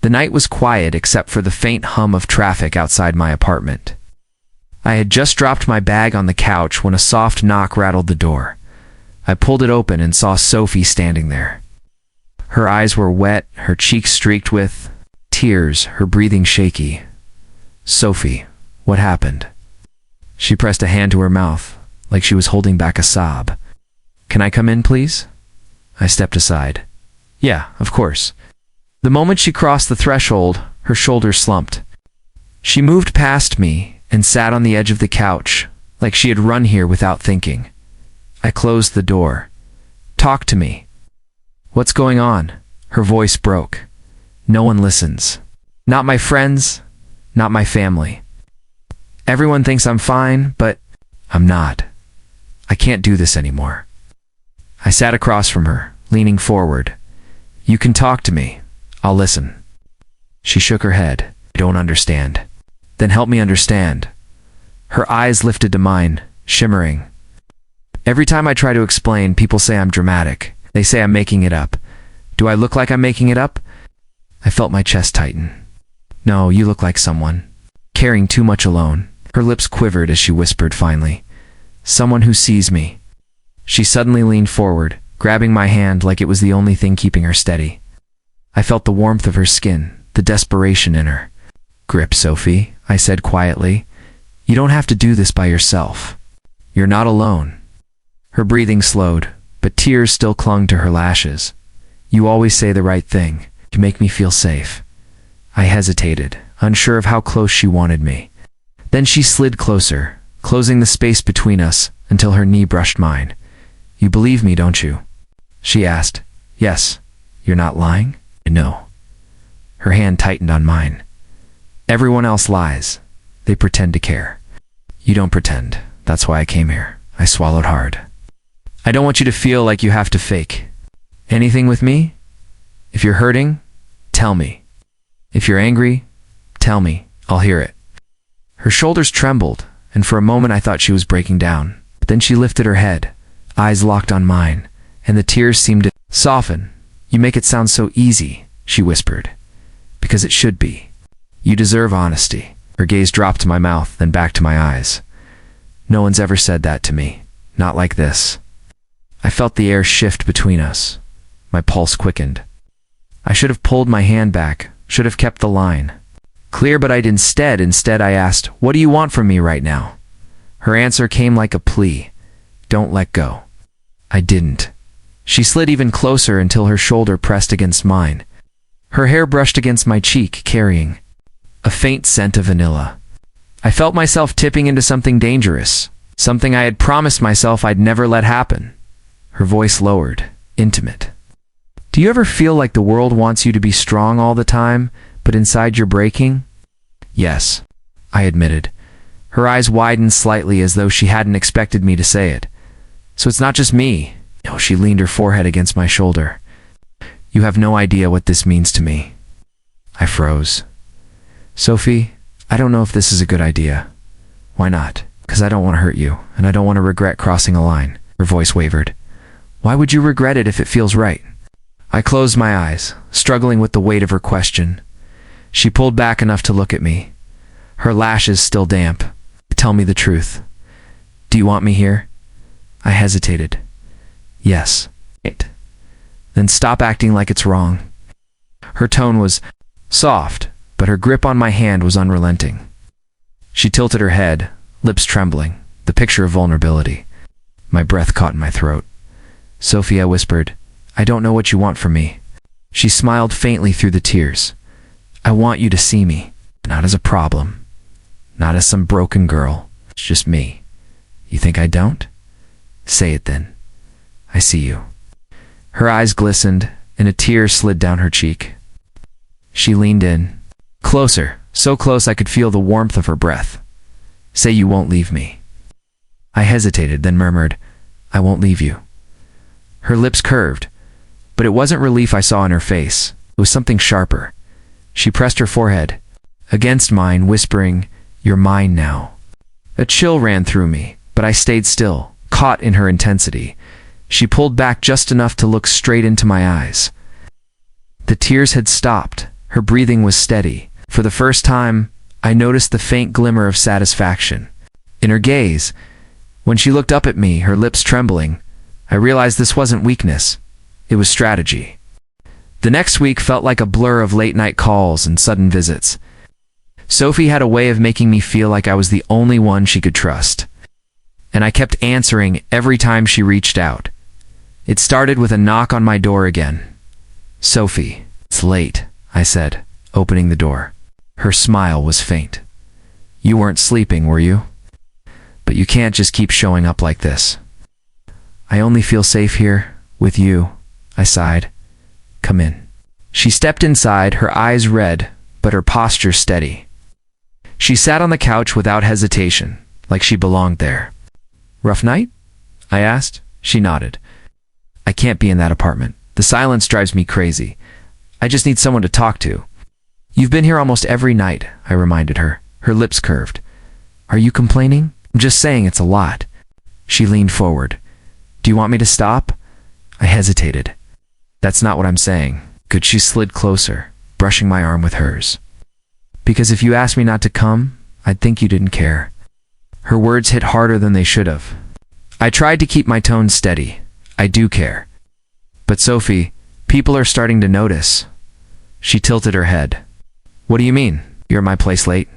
The night was quiet except for the faint hum of traffic outside my apartment. I had just dropped my bag on the couch when a soft knock rattled the door. I pulled it open and saw Sophie standing there. Her eyes were wet, her cheeks streaked with tears, her breathing shaky. "Sophie, what happened?" She pressed a hand to her mouth, like she was holding back a sob. "Can I come in, please?" I stepped aside. "Yeah, of course." The moment she crossed the threshold, her shoulders slumped. She moved past me and sat on the edge of the couch, like she had run here without thinking. I closed the door. "Talk to me." "What's going on?" Her voice broke. "No one listens. Not my friends, not my family. Everyone thinks I'm fine, but I'm not. I can't do this anymore." I sat across from her, leaning forward. "You can talk to me. I'll listen." She shook her head. "I don't understand." "Then help me understand." Her eyes lifted to mine, shimmering. "Every time I try to explain, people say I'm dramatic. They say I'm making it up. Do I look like I'm making it up?" I felt my chest tighten. "No, you look like someone carrying too much alone." Her lips quivered as she whispered finally, "Someone who sees me." She suddenly leaned forward, grabbing my hand like it was the only thing keeping her steady. I felt the warmth of her skin, the desperation in her. "Grip, Sophie," I said quietly. "You don't have to do this by yourself. You're not alone." Her breathing slowed, but tears still clung to her lashes. "You always say the right thing. You make me feel safe." I hesitated, unsure of how close she wanted me. Then she slid closer, closing the space between us until her knee brushed mine. "You believe me, don't you?" she asked. "Yes. You're not lying?" "No." Her hand tightened on mine. "Everyone else lies. They pretend to care. You don't pretend. That's why I came here." I swallowed hard. "I don't want you to feel like you have to fake anything with me. If you're hurting, tell me. If you're angry, tell me. I'll hear it." Her shoulders trembled, and for a moment I thought she was breaking down. But then she lifted her head, eyes locked on mine, and the tears seemed to soften. "You make it sound so easy," she whispered. "Because it should be. You deserve honesty." Her gaze dropped to my mouth, then back to my eyes. "No one's ever said that to me. Not like this." I felt the air shift between us. My pulse quickened. I should have pulled my hand back, should have kept the line clear, but instead I asked, "What do you want from me right now?" Her answer came like a plea. "Don't let go." I didn't. She slid even closer until her shoulder pressed against mine. Her hair brushed against my cheek, carrying a faint scent of vanilla. I felt myself tipping into something dangerous, something I had promised myself I'd never let happen. Her voice lowered, intimate. "Do you ever feel like the world wants you to be strong all the time, but inside you're breaking?" "Yes," I admitted. Her eyes widened slightly as though she hadn't expected me to say it. "So it's not just me." No, she leaned her forehead against my shoulder. "You have no idea what this means to me." I froze. "Sophie, I don't know if this is a good idea." "Why not?" "Because I don't want to hurt you, and I don't want to regret crossing a line." Her voice wavered. "Why would you regret it if it feels right?" I closed my eyes, struggling with the weight of her question. She pulled back enough to look at me, her lashes still damp. "Tell me the truth. Do you want me here?" I hesitated. "Yes." "Then stop acting like it's wrong." Her tone was soft, but her grip on my hand was unrelenting. She tilted her head, lips trembling, the picture of vulnerability. My breath caught in my throat. "Sophie," I whispered, "I don't know what you want from me." She smiled faintly through the tears. "I want you to see me, not as a problem, not as some broken girl. It's just me. You think I don't? Say it then. I see you." Her eyes glistened, and a tear slid down her cheek. She leaned in, closer, so close I could feel the warmth of her breath. "Say you won't leave me." I hesitated, then murmured, "I won't leave you." Her lips curved, but it wasn't relief I saw in her face. It was something sharper. She pressed her forehead against mine, whispering, "You're mine now." A chill ran through me, but I stayed still, caught in her intensity. She pulled back just enough to look straight into my eyes. The tears had stopped, Her breathing was steady. For the first time, I noticed the faint glimmer of satisfaction in her gaze. When she looked up at me, her lips trembling, I realized this wasn't weakness. It was strategy. The next week felt like a blur of late-night calls and sudden visits. Sophie had a way of making me feel like I was the only one she could trust. And I kept answering every time she reached out. It started with a knock on my door again. "Sophie, it's late," I said, opening the door. Her smile was faint. "You weren't sleeping, were you? But you can't just keep showing up like this." "I only feel safe here, with you," I sighed. "Come in." She stepped inside, her eyes red, but her posture steady. She sat on the couch without hesitation, like she belonged there. "Rough night?" I asked. She nodded. "I can't be in that apartment. The silence drives me crazy. I just need someone to talk to." "You've been here almost every night," I reminded her. Her lips curved. "Are you complaining?" "I'm just saying it's a lot." She leaned forward. "Do you want me to stop?" I hesitated. "That's not what I'm saying." Good. She slid closer, brushing my arm with hers. "Because if you asked me not to come, I'd think you didn't care." Her words hit harder than they should have. I tried to keep my tone steady. "I do care. But Sophie, people are starting to notice." She tilted her head. "What do you mean? You're at my place late?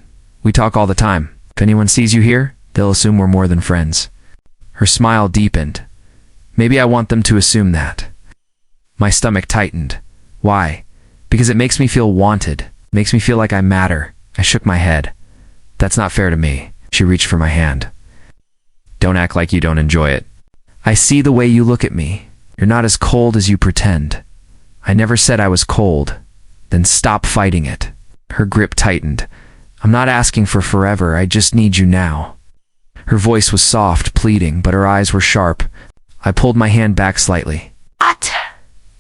We talk all the time. If anyone sees you here, they'll assume we're more than friends." Her smile deepened. "Maybe I want them to assume that." My stomach tightened. "Why?" "Because it makes me feel wanted. Makes me feel like I matter." I shook my head. "That's not fair to me." She reached for my hand. "Don't act like you don't enjoy it. I see the way you look at me. You're not as cold as you pretend." "I never said I was cold." "Then stop fighting it." Her grip tightened. "I'm not asking for forever. I just need you now." Her voice was soft, pleading, but her eyes were sharp. I pulled my hand back slightly. "What?"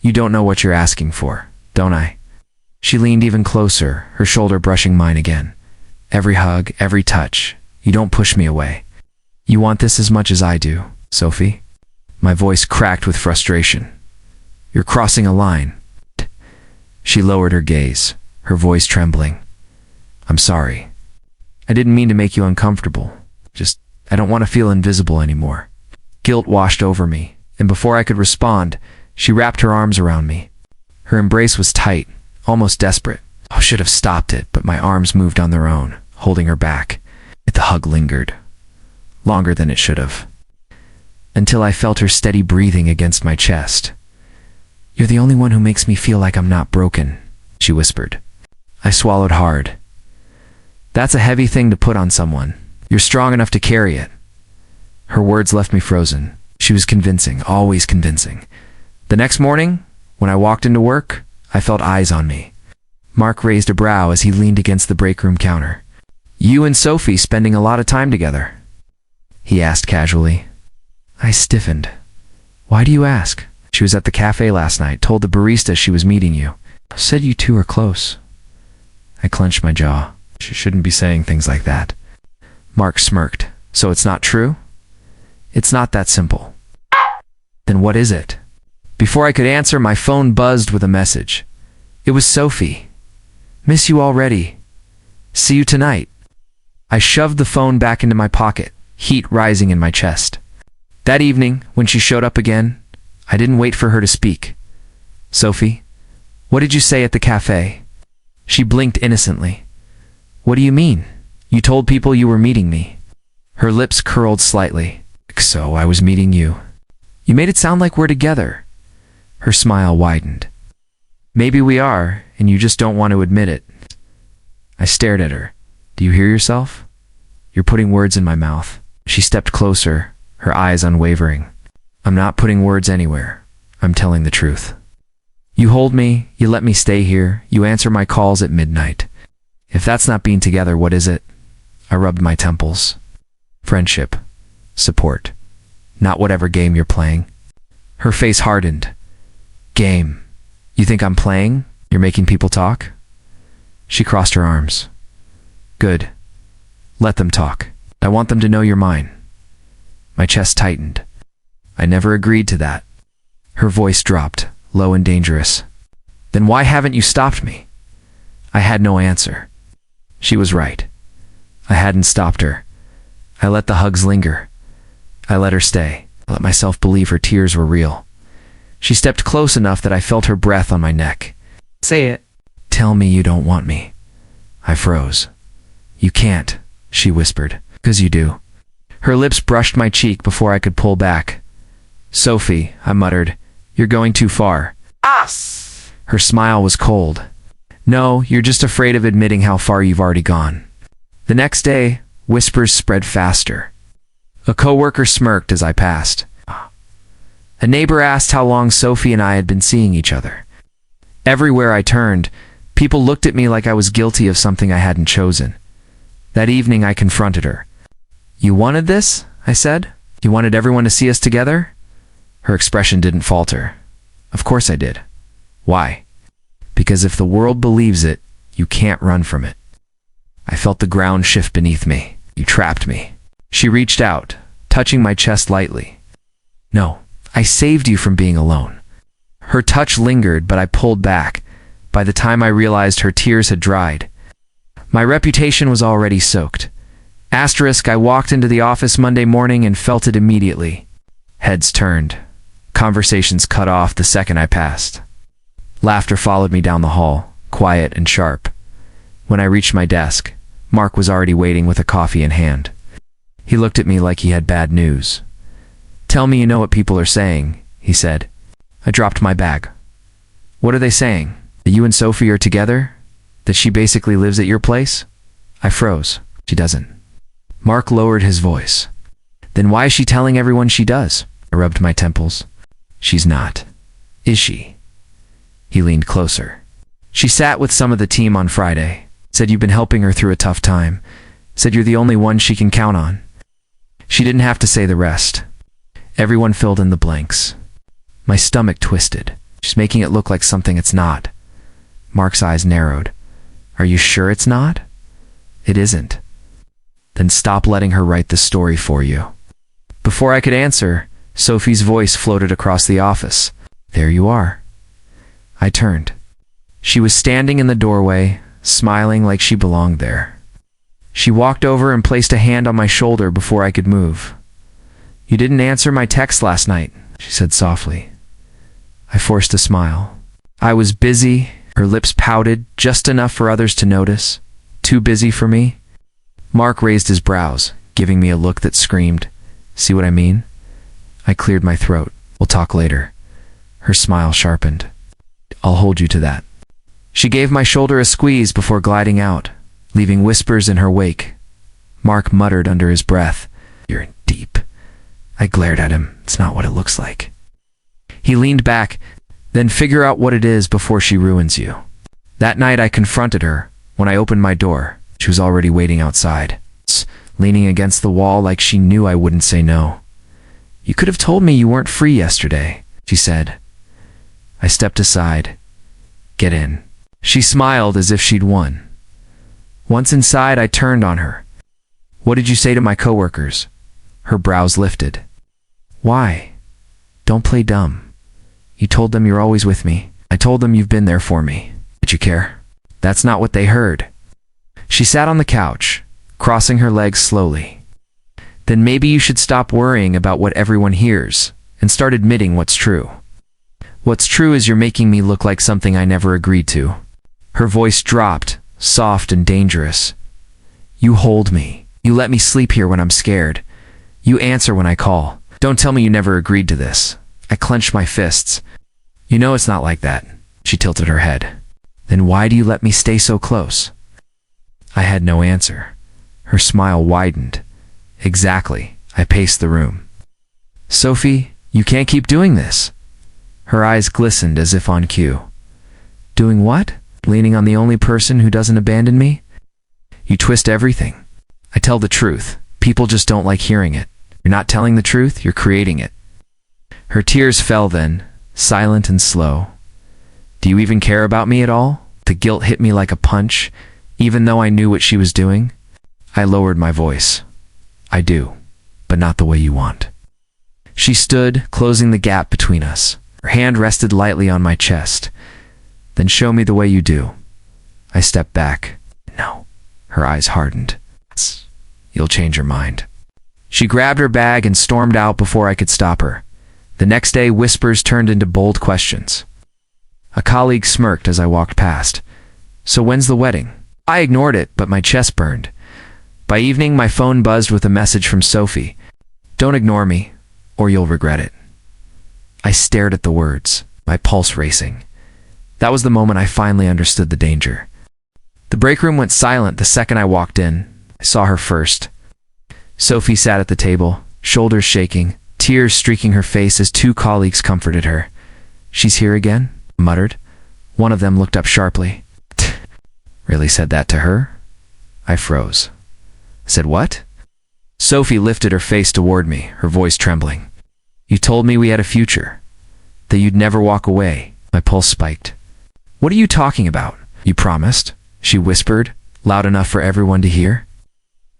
"You don't know what you're asking for, don't I?" She leaned even closer, her shoulder brushing mine again. "Every hug, every touch. You don't push me away. You want this as much as I do, Sophie." My voice cracked with frustration. "You're crossing a line." She lowered her gaze, her voice trembling. "I'm sorry. I didn't mean to make you uncomfortable. Just, I don't want to feel invisible anymore." Guilt washed over me, and before I could respond, she wrapped her arms around me. Her embrace was tight, almost desperate. I should have stopped it, but my arms moved on their own, holding her back. The hug lingered, longer than it should have, until I felt her steady breathing against my chest. "You're the only one who makes me feel like I'm not broken," she whispered. I swallowed hard. "That's a heavy thing to put on someone. You're strong enough to carry it." Her words left me frozen. She was convincing, always convincing. The next morning, when I walked into work, I felt eyes on me. Mark raised a brow as he leaned against the break room counter. "You and Sophie spending a lot of time together?" he asked casually. I stiffened. "Why do you ask?" "She was at the cafe last night, told the barista she was meeting you. Said you two are close." I clenched my jaw. She shouldn't be saying things like that. Mark smirked. "So it's not true?" "It's not that simple." "Then what is it?" Before I could answer, my phone buzzed with a message. It was Sophie. "Miss you already. See you tonight." I shoved the phone back into my pocket, heat rising in my chest. That evening, when she showed up again, I didn't wait for her to speak. "Sophie, what did you say at the cafe?" She blinked innocently. "What do you mean? You told people you were meeting me." Her lips curled slightly. "So I was meeting you. You made it sound like we're together." Her smile widened. "Maybe we are, and you just don't want to admit it." I stared at her. "Do you hear yourself? You're putting words in my mouth." She stepped closer, her eyes unwavering. "I'm not putting words anywhere. I'm telling the truth. You hold me, you let me stay here, you answer my calls at midnight. If that's not being together, what is it?" I rubbed my temples. "Friendship. Support. Not whatever game you're playing." Her face hardened. "Game. You think I'm playing? You're making people talk?" She crossed her arms. "Good. Let them talk. I want them to know you're mine." My chest tightened. "I never agreed to that." Her voice dropped, low and dangerous. "Then why haven't you stopped me?" I had no answer. She was right. I hadn't stopped her. I let the hugs linger. I let her stay. I let myself believe her tears were real. She stepped close enough that I felt her breath on my neck. Say it. Tell me you don't want me. I froze. You can't, she whispered. 'Cause you do. Her lips brushed my cheek before I could pull back. Sophie, I muttered, you're going too far. Us. Her smile was cold. No, you're just afraid of admitting how far you've already gone. The next day, whispers spread faster. A coworker smirked as I passed. A neighbor asked how long Sophie and I had been seeing each other. Everywhere I turned, people looked at me like I was guilty of something I hadn't chosen. That evening I confronted her. You wanted this? I said. You wanted everyone to see us together? Her expression didn't falter. Of course I did. Why? Because if the world believes it, you can't run from it. I felt the ground shift beneath me. You trapped me. She reached out, touching my chest lightly. No, I saved you from being alone. Her touch lingered, but I pulled back. By the time I realized her tears had dried. My reputation was already soaked. Asterisk, I walked into the office Monday morning and felt it immediately. Heads turned. Conversations cut off the second I passed. Laughter followed me down the hall, quiet and sharp. When I reached my desk, Mark was already waiting with a coffee in hand. He looked at me like he had bad news. Tell me you know what people are saying, he said. I dropped my bag. What are they saying? That you and Sophie are together? That she basically lives at your place? I froze. She doesn't. Mark lowered his voice. Then why is she telling everyone she does? I rubbed my temples. She's not. Is she? He leaned closer. She sat with some of the team on Friday. Said you've been helping her through a tough time. Said you're the only one she can count on. She didn't have to say the rest. Everyone filled in the blanks. My stomach twisted. She's making it look like something it's not. Mark's eyes narrowed. Are you sure it's not? It isn't. Then stop letting her write the story for you. Before I could answer, Sophie's voice floated across the office. There you are. I turned. She was standing in the doorway, smiling like she belonged there. She walked over and placed a hand on my shoulder before I could move. You didn't answer my text last night, she said softly. I forced a smile. I was busy. Her lips pouted, just enough for others to notice. Too busy for me. Mark raised his brows, giving me a look that screamed, see what I mean? I cleared my throat. We'll talk later. Her smile sharpened. I'll hold you to that. She gave my shoulder a squeeze before gliding out, leaving whispers in her wake. Mark muttered under his breath, You're in deep. I glared at him. It's not what it looks like. He leaned back, then figure out what it is before she ruins you. That night I confronted her. When I opened my door, she was already waiting outside, leaning against the wall like she knew I wouldn't say no. You could have told me you weren't free yesterday, she said. I stepped aside. Get in. She smiled as if she'd won. Once inside, I turned on her. What did you say to my coworkers? Her brows lifted. Why? Don't play dumb. You told them you're always with me. I told them you've been there for me. Did you care? That's not what they heard. She sat on the couch, crossing her legs slowly. Then maybe you should stop worrying about what everyone hears and start admitting what's true. What's true is you're making me look like something I never agreed to. Her voice dropped, soft and dangerous. You hold me. You let me sleep here when I'm scared. You answer when I call. Don't tell me you never agreed to this. I clenched my fists. You know it's not like that. She tilted her head. Then why do you let me stay so close? I had no answer. Her smile widened. Exactly. I paced the room. Sophie, you can't keep doing this. Her eyes glistened as if on cue. Doing what? Leaning on the only person who doesn't abandon me? You twist everything. I tell the truth. People just don't like hearing it. You're not telling the truth, you're creating it. Her tears fell then, silent and slow. Do you even care about me at all? The guilt hit me like a punch, even though I knew what she was doing. I lowered my voice. I do, but not the way you want. She stood, closing the gap between us. Her hand rested lightly on my chest. Then show me the way you do. I stepped back. No. Her eyes hardened. You'll change your mind. She grabbed her bag and stormed out before I could stop her. The next day, whispers turned into bold questions. A colleague smirked as I walked past. So when's the wedding? I ignored it, but my chest burned. By evening, my phone buzzed with a message from Sophie. Don't ignore me, or you'll regret it. I stared at the words, my pulse racing. That was the moment I finally understood the danger. The break room went silent the second I walked in. I saw her first. Sophie sat at the table, shoulders shaking, tears streaking her face as two colleagues comforted her. She's here again? Muttered. One of them looked up sharply. Really said that to her? I froze. Said what? Sophie lifted her face toward me, her voice trembling. You told me we had a future. That you'd never walk away. My pulse spiked. What are you talking about? You promised, she whispered, loud enough for everyone to hear.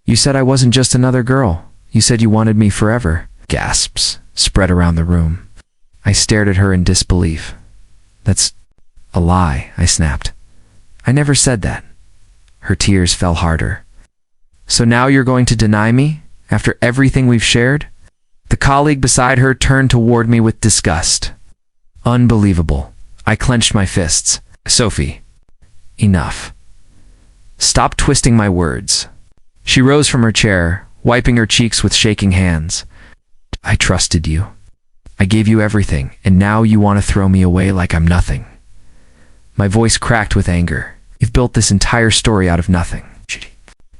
You said I wasn't just another girl. You said you wanted me forever. Gasps spread around the room. I stared at her in disbelief. That's a lie, I snapped. I never said that. Her tears fell harder. So now you're going to deny me, after everything we've shared? The colleague beside her turned toward me with disgust. Unbelievable. I clenched my fists. Sophie, enough. Stop twisting my words. She rose from her chair, wiping her cheeks with shaking hands. I trusted you. I gave you everything, and now you want to throw me away like I'm nothing. My voice cracked with anger. You've built this entire story out of nothing. She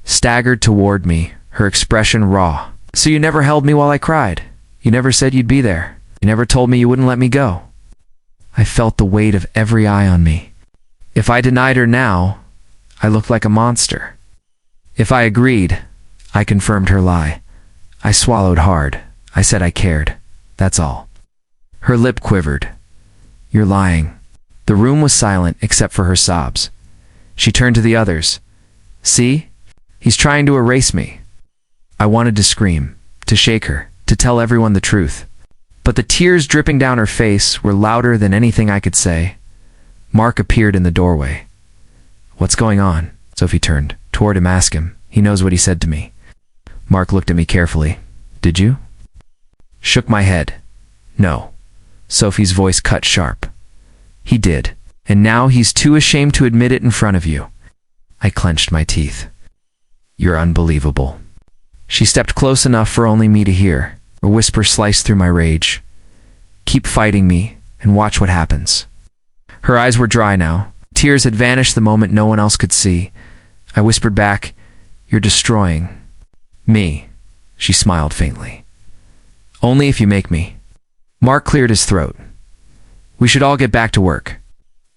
staggered toward me, her expression raw. So you never held me while I cried. You never said you'd be there. You never told me you wouldn't let me go. I felt the weight of every eye on me. If I denied her now, I looked like a monster. If I agreed, I confirmed her lie. I swallowed hard. I said I cared. That's all. Her lip quivered. You're lying. The room was silent except for her sobs. She turned to the others. See? He's trying to erase me. I wanted to scream, to shake her, to tell everyone the truth. But the tears dripping down her face were louder than anything I could say. Mark appeared in the doorway. What's going on? Sophie turned toward him. Ask him. He knows what he said to me. Mark looked at me carefully. Did you? Shook my head. No. Sophie's voice cut sharp. He did. And now he's too ashamed to admit it in front of you. I clenched my teeth. You're unbelievable. She stepped close enough for only me to hear. A whisper sliced through my rage. Keep fighting me, and watch what happens. Her eyes were dry now. Tears had vanished the moment no one else could see. I whispered back, You're destroying me. She smiled faintly. Only if you make me. Mark cleared his throat. We should all get back to work.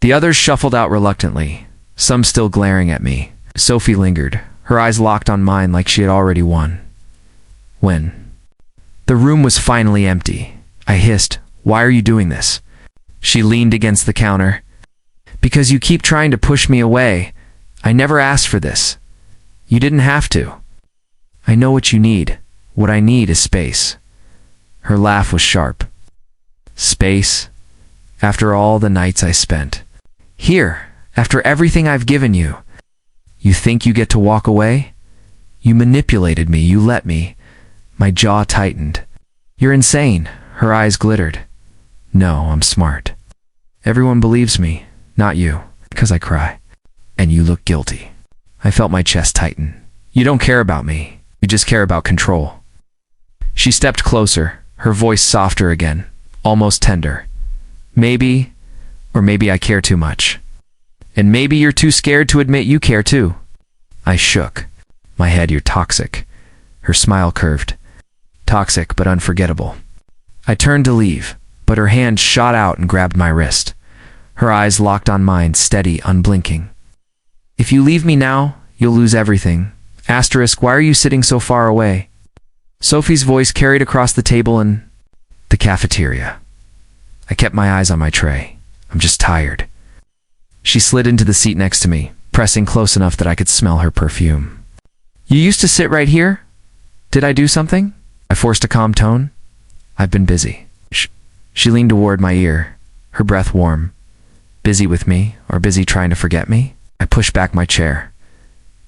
The others shuffled out reluctantly, some still glaring at me. Sophie lingered, her eyes locked on mine like she had already won. When? The room was finally empty. I hissed, Why are you doing this? She leaned against the counter. Because you keep trying to push me away. I never asked for this. You didn't have to. I know what you need. What I need is space. Her laugh was sharp. Space? After all the nights I spent. Here, after everything I've given you. You think you get to walk away? You manipulated me, you let me. My jaw tightened. You're insane. Her eyes glittered. No, I'm smart. Everyone believes me, not you, because I cry. And you look guilty. I felt my chest tighten. You don't care about me. You just care about control. She stepped closer, her voice softer again, almost tender. Maybe, or maybe I care too much. And maybe you're too scared to admit you care too. I shook. My head, you're toxic. Her smile curved. Toxic but unforgettable. I turned to leave, but her hand shot out and grabbed my wrist. Her eyes locked on mine, steady, unblinking. If you leave me now, you'll lose everything. Asterisk, why are you sitting so far away? Sophie's voice carried across the table in the cafeteria. I kept my eyes on my tray. I'm just tired. She slid into the seat next to me, pressing close enough that I could smell her perfume. You used to sit right here? Did I do something? I forced a calm tone. I've been busy. She leaned toward my ear, her breath warm. Busy with me, or busy trying to forget me? I pushed back my chair.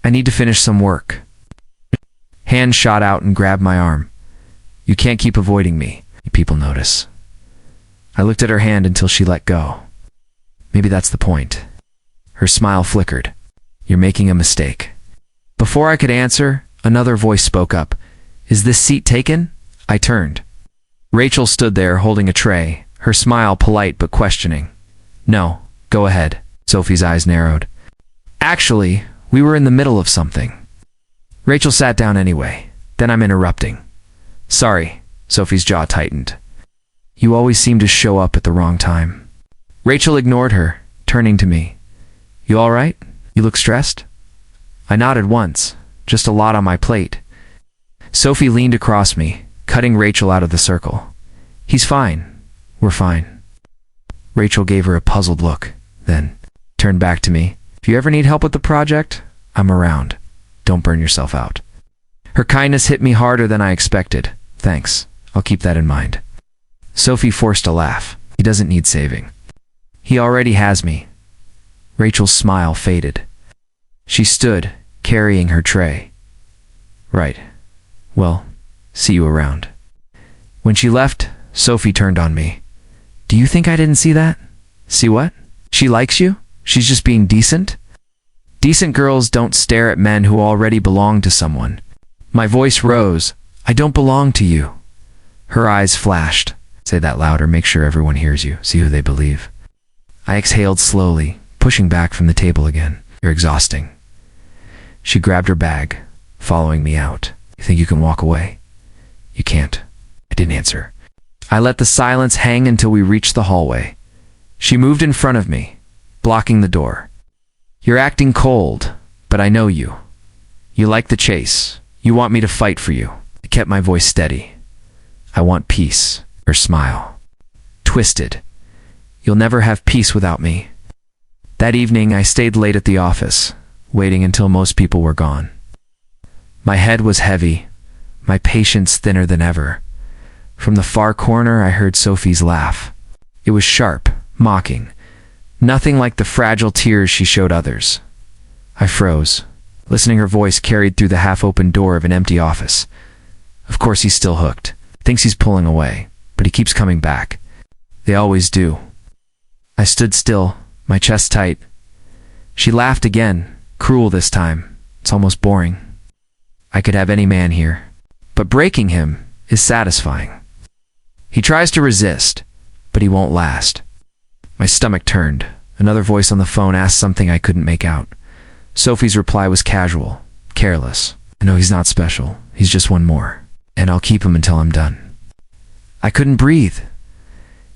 I need to finish some work. Hand shot out and grabbed my arm. You can't keep avoiding me. People notice. I looked at her hand until she let go. Maybe that's the point. Her smile flickered. You're making a mistake. Before I could answer, another voice spoke up. Is this seat taken? I turned. Rachel stood there holding a tray, her smile polite but questioning. No, go ahead. Sophie's eyes narrowed. Actually, we were in the middle of something. Rachel sat down anyway. Then I'm interrupting. Sorry. Sophie's jaw tightened. You always seem to show up at the wrong time. Rachel ignored her, turning to me. You all right? You look stressed? I nodded once, just a lot on my plate. Sophie leaned across me, cutting Rachel out of the circle. He's fine. We're fine. Rachel gave her a puzzled look, then turned back to me. If you ever need help with the project, I'm around. Don't burn yourself out. Her kindness hit me harder than I expected. Thanks. I'll keep that in mind. Sophie forced a laugh. He doesn't need saving. He already has me. Rachel's smile faded. She stood, carrying her tray. Right. Well, see you around. When she left, Sophie turned on me. Do you think I didn't see that? See what? She likes you? She's just being decent? Decent girls don't stare at men who already belong to someone. My voice rose. I don't belong to you. Her eyes flashed. Say that louder, make sure everyone hears you. See who they believe. I exhaled slowly, pushing back from the table again. You're exhausting. She grabbed her bag, following me out. You think you can walk away? You can't. I didn't answer. I let the silence hang until we reached the hallway. She moved in front of me, blocking the door. You're acting cold, but I know you. You like the chase. You want me to fight for you. I kept my voice steady. I want peace. Her smile. Twisted. You'll never have peace without me. That evening, I stayed late at the office, waiting until most people were gone. My head was heavy, my patience thinner than ever. From the far corner, I heard Sophie's laugh. It was sharp, mocking. Nothing like the fragile tears she showed others. I froze, listening her voice carried through the half-open door of an empty office. Of course he's still hooked. Thinks he's pulling away, but he keeps coming back. They always do. I stood still, my chest tight. She laughed again, cruel this time. It's almost boring. I could have any man here, but breaking him is satisfying. He tries to resist, but he won't last. My stomach turned. Another voice on the phone asked something I couldn't make out. Sophie's reply was casual, careless. I know he's not special. He's just one more, and I'll keep him until I'm done. I couldn't breathe.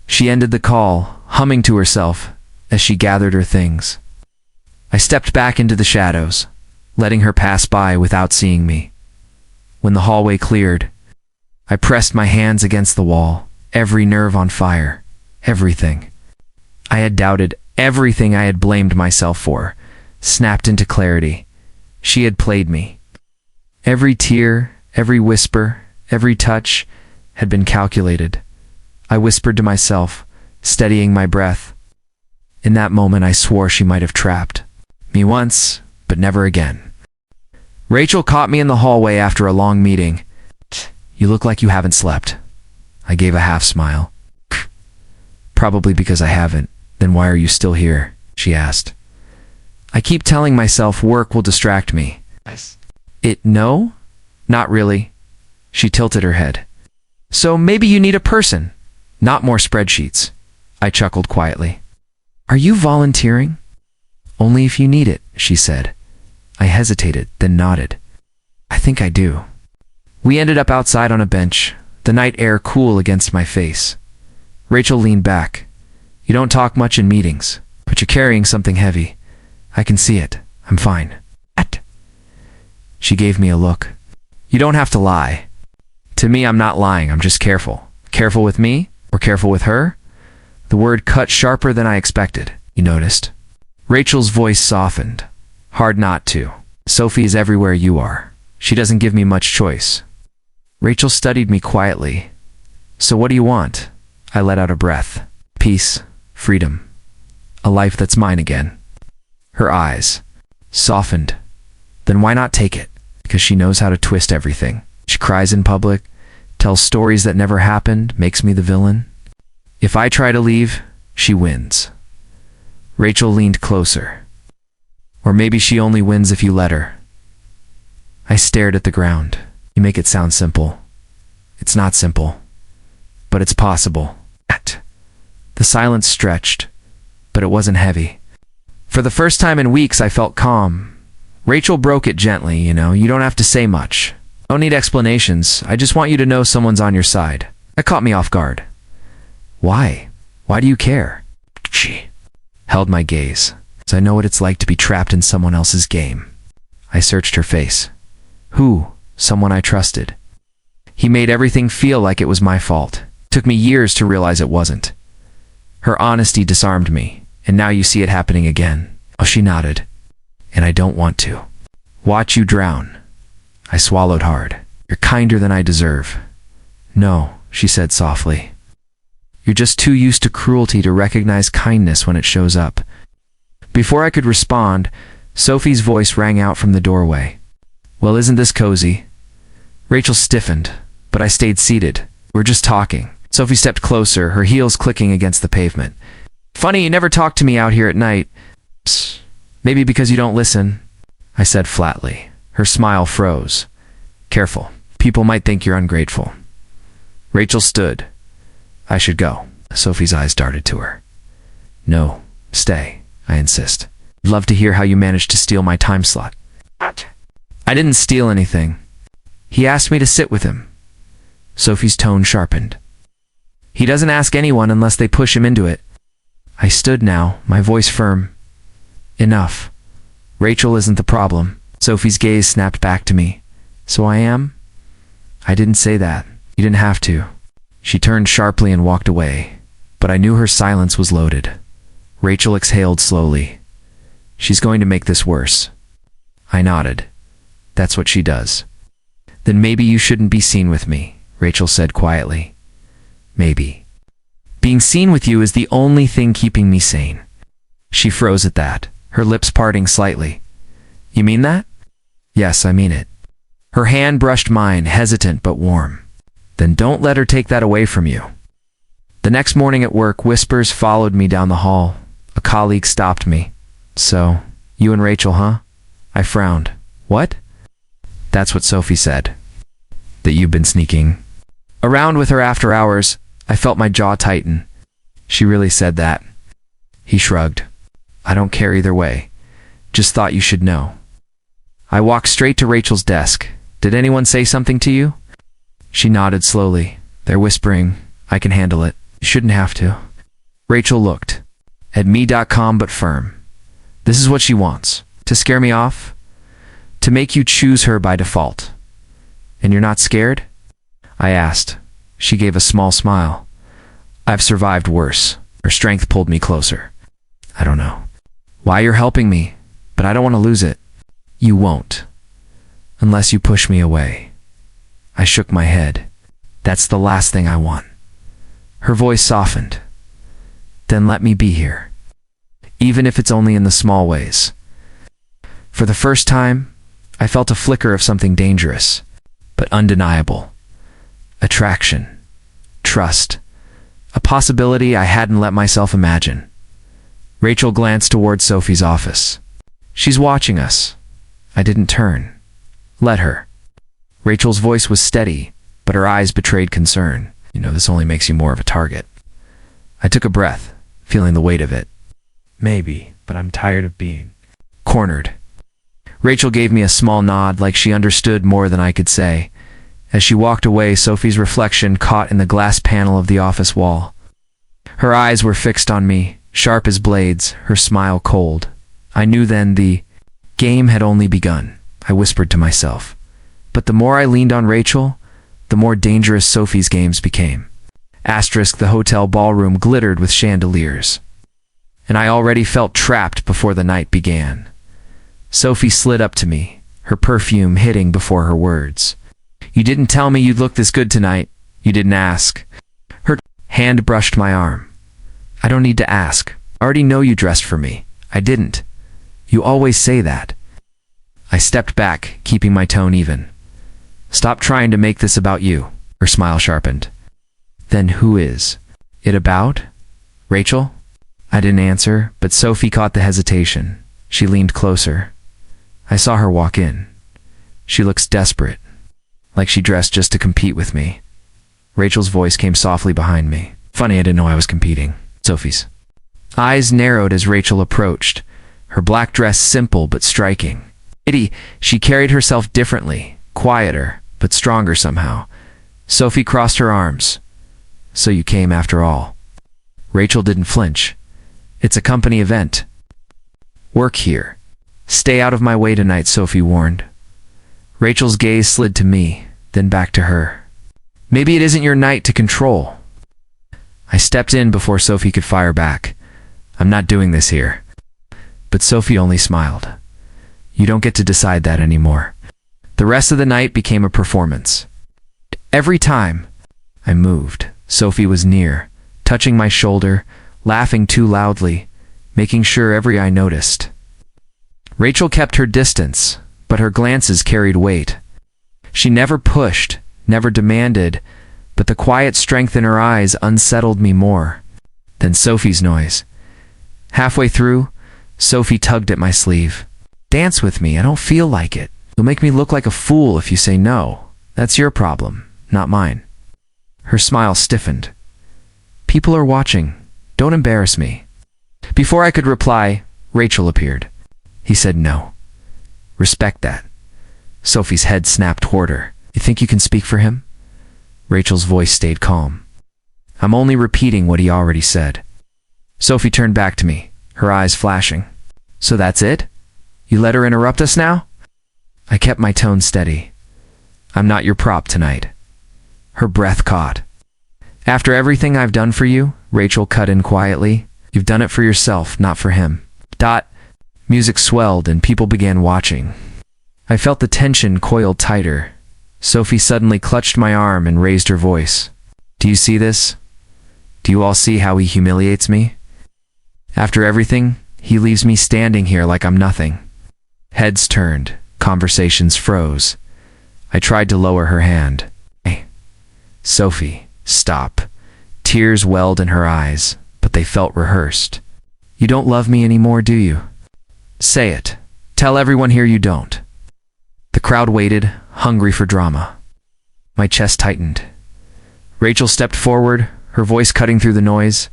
She ended the call, humming to herself as she gathered her things. I stepped back into the shadows, letting her pass by without seeing me. When the hallway cleared, I pressed my hands against the wall, every nerve on fire, everything. I had doubted everything I had blamed myself for, snapped into clarity. She had played me. Every tear, every whisper, every touch had been calculated. I whispered to myself, steadying my breath. In that moment, I swore she might have trapped me once, but never again. Rachel caught me in the hallway after a long meeting. You look like you haven't slept. I gave a half smile. Probably because I haven't. Then why are you still here? She asked. I keep telling myself work will distract me. No? Not really. She tilted her head. So maybe you need a person, not more spreadsheets. I chuckled quietly. Are you volunteering? Only if you need it, she said. I hesitated, then nodded. I think I do. We ended up outside on a bench, the night air cool against my face. Rachel leaned back. You don't talk much in meetings, but you're carrying something heavy. I can see it. I'm fine. She gave me a look. You don't have to lie. To me, I'm not lying. I'm just careful. Careful with me? Or careful with her? The word cut sharper than I expected. You noticed? Rachel's voice softened. Hard not to. Sophie is everywhere you are. She doesn't give me much choice. Rachel studied me quietly. So what do you want? I let out a breath. Peace. Freedom. A life that's mine again. Her eyes softened. Then why not take it? Because she knows how to twist everything. She cries in public, tells stories that never happened, makes me the villain. If I try to leave, she wins. Rachel leaned closer. Or maybe she only wins if you let her. I stared at the ground. You make it sound simple. It's not simple, but it's possible. The silence stretched, but it wasn't heavy. For the first time in weeks, I felt calm. Rachel broke it gently, you don't have to say much. Don't need explanations. I just want you to know someone's on your side. That caught me off guard. Why? Why do you care? She held my gaze, as I know what it's like to be trapped in someone else's game. I searched her face. Who? Someone I trusted. He made everything feel like it was my fault. It took me years to realize it wasn't. Her honesty disarmed me, and now you see it happening again. Oh, she nodded. And I don't want to. Watch you drown. I swallowed hard. You're kinder than I deserve. No, she said softly. You're just too used to cruelty to recognize kindness when it shows up. Before I could respond, Sophie's voice rang out from the doorway. Well, isn't this cozy? Rachel stiffened, but I stayed seated. We're just talking. Sophie stepped closer, her heels clicking against the pavement. Funny, you never talk to me out here at night. Psst. Maybe because you don't listen, I said flatly. Her smile froze. Careful. People might think you're ungrateful. Rachel stood. I should go. Sophie's eyes darted to her. No, stay, I insist. I'd love to hear how you managed to steal my time slot. I didn't steal anything. He asked me to sit with him. Sophie's tone sharpened. He doesn't ask anyone unless they push him into it. I stood now, my voice firm. Enough. Rachel isn't the problem. Sophie's gaze snapped back to me. So I am? I didn't say that. You didn't have to. She turned sharply and walked away, but I knew her silence was loaded. Rachel exhaled slowly. She's going to make this worse. I nodded. That's what she does. Then maybe you shouldn't be seen with me, Rachel said quietly. Maybe. Being seen with you is the only thing keeping me sane. She froze at that, her lips parting slightly. You mean that? Yes, I mean it. Her hand brushed mine, hesitant but warm. Then don't let her take that away from you. The next morning at work, whispers followed me down the hall. A colleague stopped me. So, you and Rachel, huh? I frowned. What? That's what Sophie said. That you've been sneaking around with her after hours. I felt my jaw tighten. She really said that. He shrugged. I don't care either way. Just thought you should know. I walked straight to Rachel's desk. Did anyone say something to you? She nodded slowly. They're whispering. I can handle it. You shouldn't have to. Rachel looked at me.com but firm. This is what she wants. To scare me off? To make you choose her by default. And you're not scared? I asked. She gave a small smile. I've survived worse. Her strength pulled me closer. I don't know why you're helping me, but I don't want to lose it. You won't. Unless you push me away. I shook my head. That's the last thing I want. Her voice softened. Then let me be here. Even if it's only in the small ways. For the first time, I felt a flicker of something dangerous, but undeniable. Attraction. Trust. A possibility I hadn't let myself imagine. Rachel glanced toward Sophie's office. She's watching us. I didn't turn. Let her. Rachel's voice was steady, but her eyes betrayed concern. This only makes you more of a target. I took a breath, feeling the weight of it. Maybe, but I'm tired of being cornered. Rachel gave me a small nod, like she understood more than I could say. As she walked away, Sophie's reflection caught in the glass panel of the office wall. Her eyes were fixed on me, sharp as blades, her smile cold. I knew then the game had only begun, I whispered to myself. But the more I leaned on Rachel, the more dangerous Sophie's games became. The hotel ballroom glittered with chandeliers. And I already felt trapped before the night began. Sophie slid up to me, her perfume hitting before her words. You didn't tell me you'd look this good tonight. You didn't ask. Her hand brushed my arm. I don't need to ask. I already know you dressed for me. I didn't. You always say that. I stepped back, keeping my tone even. Stop trying to make this about you. Her smile sharpened. Then who is it about? Rachel? I didn't answer, but Sophie caught the hesitation. She leaned closer. I saw her walk in. She looks desperate, like she dressed just to compete with me. Rachel's voice came softly behind me. Funny, I didn't know I was competing. Sophie's eyes narrowed as Rachel approached, her black dress simple but striking. She carried herself differently, quieter, but stronger somehow. Sophie crossed her arms. So you came after all. Rachel didn't flinch. It's a company event. Work here. Stay out of my way tonight, Sophie warned. Rachel's gaze slid to me, then back to her. Maybe it isn't your night to control. I stepped in before Sophie could fire back. I'm not doing this here. But Sophie only smiled. You don't get to decide that anymore. The rest of the night became a performance. Every time I moved, Sophie was near, touching my shoulder, laughing too loudly, making sure every eye noticed. Rachel kept her distance, but her glances carried weight. She never pushed, never demanded, but the quiet strength in her eyes unsettled me more than Sophie's noise. Halfway through, Sophie tugged at my sleeve. Dance with me, I don't feel like it. You'll make me look like a fool if you say no. That's your problem, not mine. Her smile stiffened. People are watching. Don't embarrass me. Before I could reply, Rachel appeared. He said no. Respect that. Sophie's head snapped toward her. You think you can speak for him? Rachel's voice stayed calm. I'm only repeating what he already said. Sophie turned back to me, her eyes flashing. So that's it? You let her interrupt us now? I kept my tone steady. I'm not your prop tonight. Her breath caught. After everything I've done for you, Rachel cut in quietly, you've done it for yourself, not for him. Music swelled and people began watching. I felt the tension coiled tighter. Sophie suddenly clutched my arm and raised her voice. Do you see this? Do you all see how he humiliates me? After everything, he leaves me standing here like I'm nothing. Heads turned, conversations froze. I tried to lower her hand. Hey, Sophie, stop. Tears welled in her eyes, but they felt rehearsed. You don't love me anymore, do you? Say it. Tell everyone here you don't. The crowd waited, hungry for drama. My chest tightened. Rachel stepped forward, her voice cutting through the noise.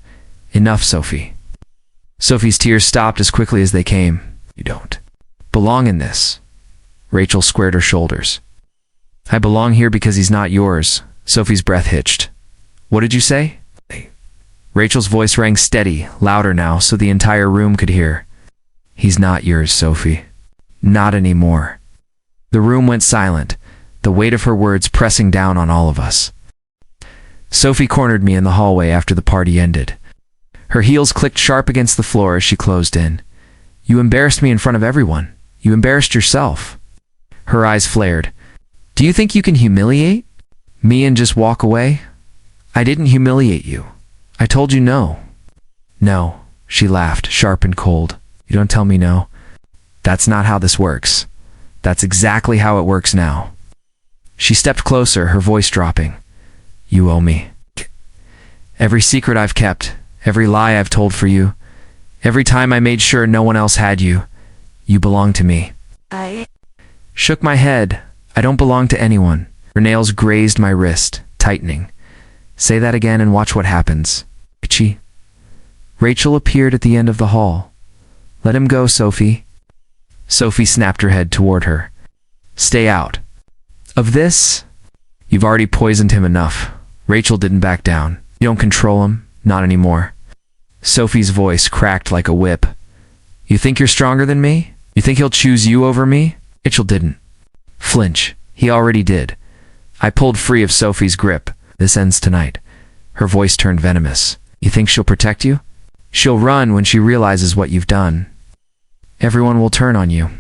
Enough, Sophie. Sophie's tears stopped as quickly as they came. You don't belong in this. Rachel squared her shoulders. I belong here because he's not yours. Sophie's breath hitched. What did you say? Rachel's voice rang steady, louder now, so the entire room could hear. He's not yours, Sophie. Not anymore. The room went silent, the weight of her words pressing down on all of us. Sophie cornered me in the hallway after the party ended. Her heels clicked sharp against the floor as she closed in. You embarrassed me in front of everyone. You embarrassed yourself. Her eyes flared. Do you think you can humiliate me and just walk away? I didn't humiliate you. I told you no. No, she laughed, sharp and cold. You don't tell me no. That's not how this works. That's exactly how it works now. She stepped closer, her voice dropping. You owe me. Every secret I've kept, every lie I've told for you, every time I made sure no one else had you, you belong to me. I shook my head. I don't belong to anyone. Her nails grazed my wrist, tightening. Say that again and watch what happens. Itchy. Rachel appeared at the end of the hall. Let him go, Sophie. Sophie snapped her head toward her. Stay out of this. You've already poisoned him enough. Rachel didn't back down. You don't control him, not anymore. Sophie's voice cracked like a whip. You think you're stronger than me? You think he'll choose you over me? Rachel didn't flinch. He already did. I pulled free of Sophie's grip. This ends tonight. Her voice turned venomous. You think she'll protect you? She'll run when she realizes what you've done. Everyone will turn on you.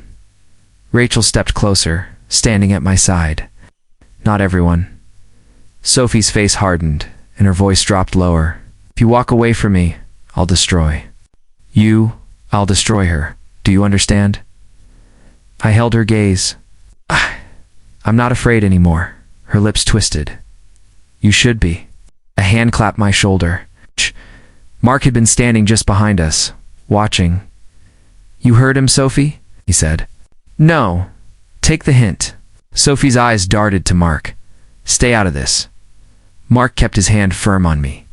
Rachel stepped closer, standing at my side. Not everyone. Sophie's face hardened, and her voice dropped lower. If you walk away from me, I'll destroy you. I'll destroy her. Do you understand? I held her gaze. I'm not afraid anymore. Her lips twisted. You should be. A hand clapped my shoulder. Mark had been standing just behind us, watching. You heard him, Sophie? He said. No. Take the hint. Sophie's eyes darted to Mark. Stay out of this. Mark kept his hand firm on me.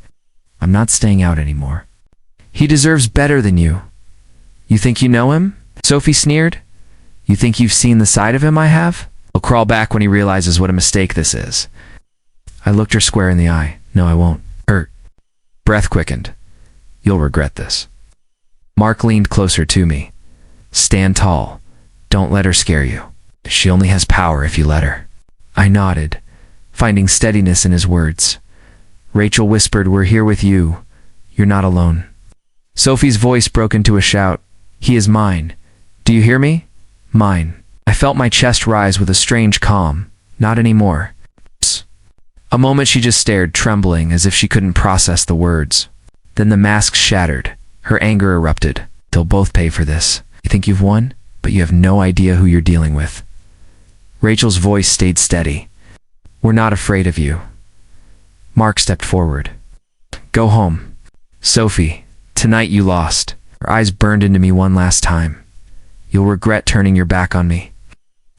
I'm not staying out anymore. He deserves better than you. You think you know him? Sophie sneered. You think you've seen the side of him I have? He'll crawl back when he realizes what a mistake this is. I looked her square in the eye. No, I won't. Hurt. Breath quickened. You'll regret this. Mark leaned closer to me. Stand tall. Don't let her scare you. She only has power if you let her. I nodded, finding steadiness in his words. Rachel whispered, We're here with you. You're not alone. Sophie's voice broke into a shout. He is mine. Do you hear me? Mine. I felt my chest rise with a strange calm. Not anymore. A moment she just stared, trembling, as if she couldn't process the words. Then the mask shattered. Her anger erupted. They'll both pay for this. You think you've won, but you have no idea who you're dealing with. Rachel's voice stayed steady. We're not afraid of you. Mark stepped forward. Go home. Sophie, tonight you lost. Her eyes burned into me one last time. You'll regret turning your back on me.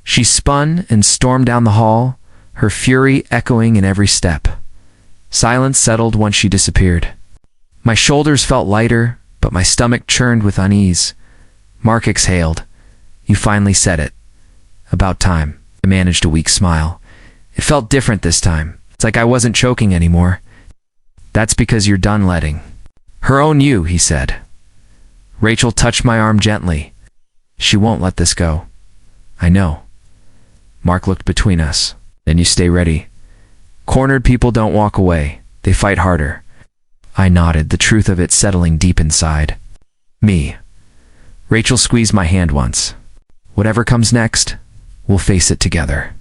She spun and stormed down the hall, her fury echoing in every step. Silence settled once she disappeared. My shoulders felt lighter, but my stomach churned with unease. Mark exhaled. You finally said it. About time. I managed a weak smile. It felt different this time. It's like I wasn't choking anymore. That's because you're done letting her own you, he said. Rachel touched my arm gently. She won't let this go. I know. Mark looked between us. Then you stay ready. Cornered people don't walk away. They fight harder. I nodded, the truth of it settling deep inside. Me. Rachel squeezed my hand once. Whatever comes next, we'll face it together.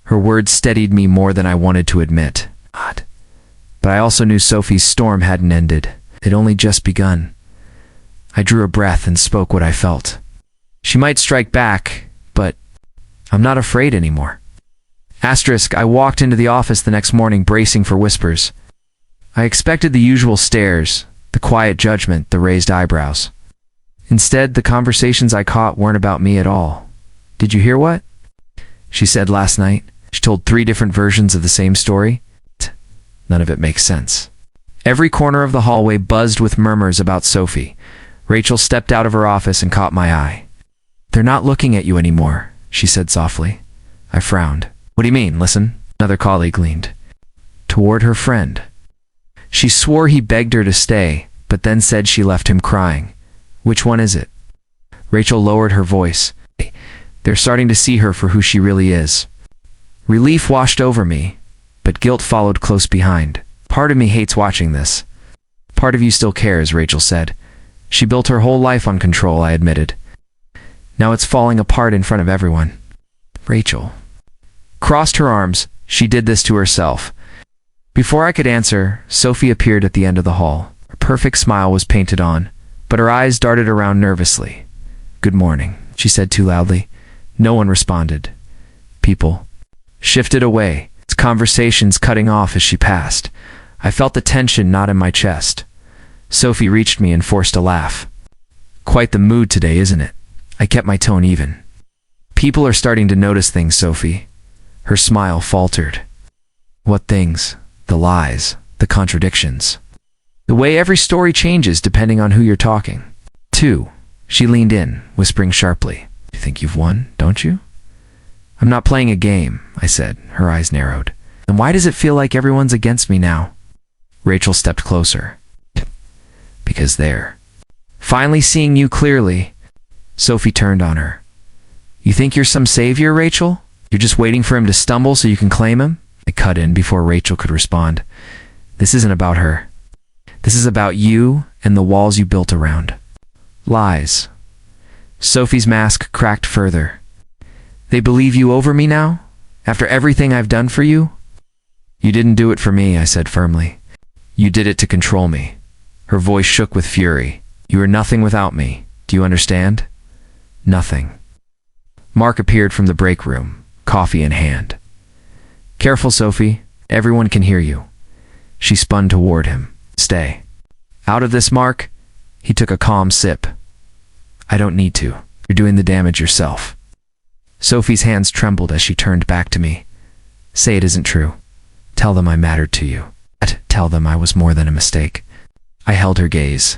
Her words steadied me more than I wanted to admit. But I also knew Sophie's storm hadn't ended. It had only just begun. I drew a breath and spoke what I felt. She might strike back, but I'm not afraid anymore. Asterisk, I walked into the office the next morning bracing for whispers. I expected the usual stares, the quiet judgment, the raised eyebrows. Instead, the conversations I caught weren't about me at all. Did you hear what she said last night? She told 3 different versions of the same story. None of it makes sense. Every corner of the hallway buzzed with murmurs about Sophie. Rachel stepped out of her office and caught my eye. They're not looking at you anymore, she said softly. I frowned. What do you mean? Listen. Another colleague leaned toward her friend. She swore he begged her to stay, but then said she left him crying. Which one is it? Rachel lowered her voice. They're starting to see her for who she really is. Relief washed over me, but guilt followed close behind. Part of me hates watching this. Part of you still cares, Rachel said. She built her whole life on control, I admitted. Now it's falling apart in front of everyone. Rachel crossed her arms. She did this to herself. Before I could answer, Sophie appeared at the end of the hall. Her perfect smile was painted on, but her eyes darted around nervously. Good morning, she said too loudly. No one responded. People shifted away, its conversations cutting off as she passed. I felt the tension knot in my chest. Sophie reached me and forced a laugh. Quite the mood today, isn't it? I kept my tone even. People are starting to notice things, Sophie. Her smile faltered. What things? The lies, the contradictions. The way every story changes depending on who you're talking to. She leaned in, whispering sharply. You think you've won, don't you? I'm not playing a game, I said, her eyes narrowed. Then why does it feel like everyone's against me now? Rachel stepped closer. Because they're finally seeing you clearly. Sophie turned on her. You think you're some savior, Rachel? You're just waiting for him to stumble so you can claim him? I cut in before Rachel could respond. This isn't about her. This is about you and the walls you built around. Lies. Sophie's mask cracked further. They believe you over me now? After everything I've done for you? You didn't do it for me, I said firmly. You did it to control me. Her voice shook with fury. You are nothing without me. Do you understand? Nothing. Mark appeared from the break room, coffee in hand. Careful, Sophie. Everyone can hear you. She spun toward him. Stay. Out of this, Mark. He took a calm sip. I don't need to. You're doing the damage yourself. Sophie's hands trembled as she turned back to me. Say it isn't true. Tell them I mattered to you. Tell them I was more than a mistake. I held her gaze.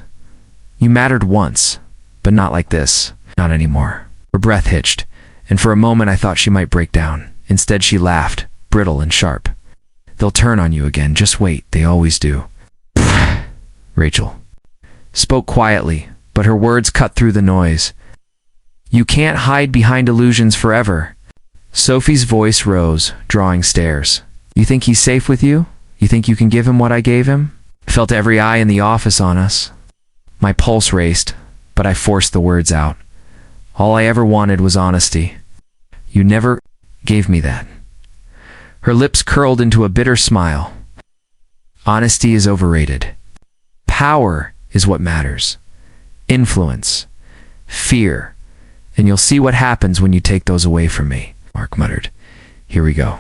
You mattered once, but not like this. Not anymore. Her breath hitched, and for a moment I thought she might break down. Instead she laughed, brittle and sharp. They'll turn on you again. Just wait. They always do. Rachel spoke quietly, but her words cut through the noise. You can't hide behind illusions forever. Sophie's voice rose, drawing stares. You think he's safe with you? You think you can give him what I gave him? I felt every eye in the office on us. My pulse raced, but I forced the words out. All I ever wanted was honesty. You never gave me that. Her lips curled into a bitter smile. Honesty is overrated. Power is what matters. Influence. Fear. And you'll see what happens when you take those away from me, Mark muttered. Here we go.